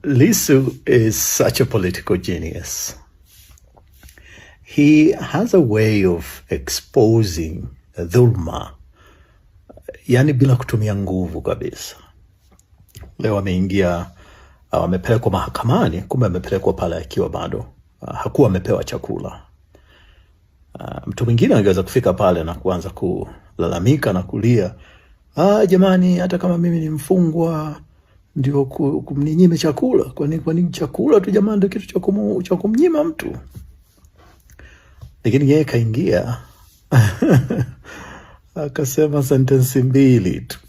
Lissu is such a political genius. He has a way of exposing dhulma, yani bila kutumia nguvu kabisa. Leo ameingia, amepelekwa mahakamani, kumbe amepelekwa pale akiwa bado hakuwa amepewa chakula. Mtu mwingine angeweza kufika pale na kuanza kulalamika na kulia, jamani, hata kama mimi ni mfungwa ndio kumninyime chakula? Kwani chakula tu jamani ndio kitu cha kumnyima mtu? Lakini yeye kaingia akasema sentensi mbili tu.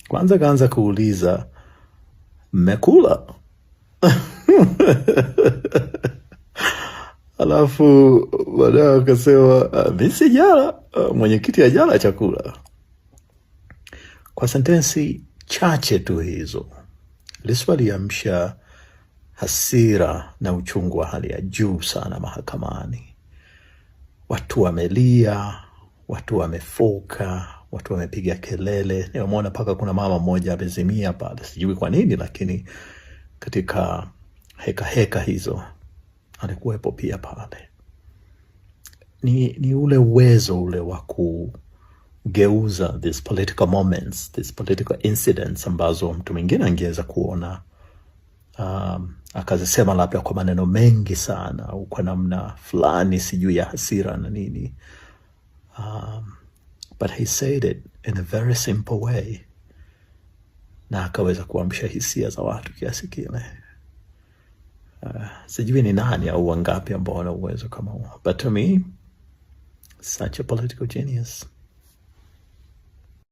Kwanza kaanza kuuliza, mmekula? Alafu baadaye akasema mimi sijala, mwenyekiti hajala chakula. Kwa sentensi chache tu hizo, Lissu aliamsha hasira na uchungu wa hali ya juu sana mahakamani. Watu wamelia, watu wamefoka, watu wamepiga kelele. Nimeona paka kuna mama mmoja amezimia pale, sijui kwa nini, lakini katika heka hizo alikuwepo pia pale. Ni ule uwezo ule wa kugeuza these political moments, these political incidents ambazo mtu mwingine angeweza kuona akazisema labda kwa maneno mengi sana au kwa namna fulani sijui ya hasira na nini, but he said it in a very simple way, na akaweza kuamsha hisia za watu kiasi kile. Sijui ni nani au wangapi ambao wana uwezo kama huo, but to me, such a political genius.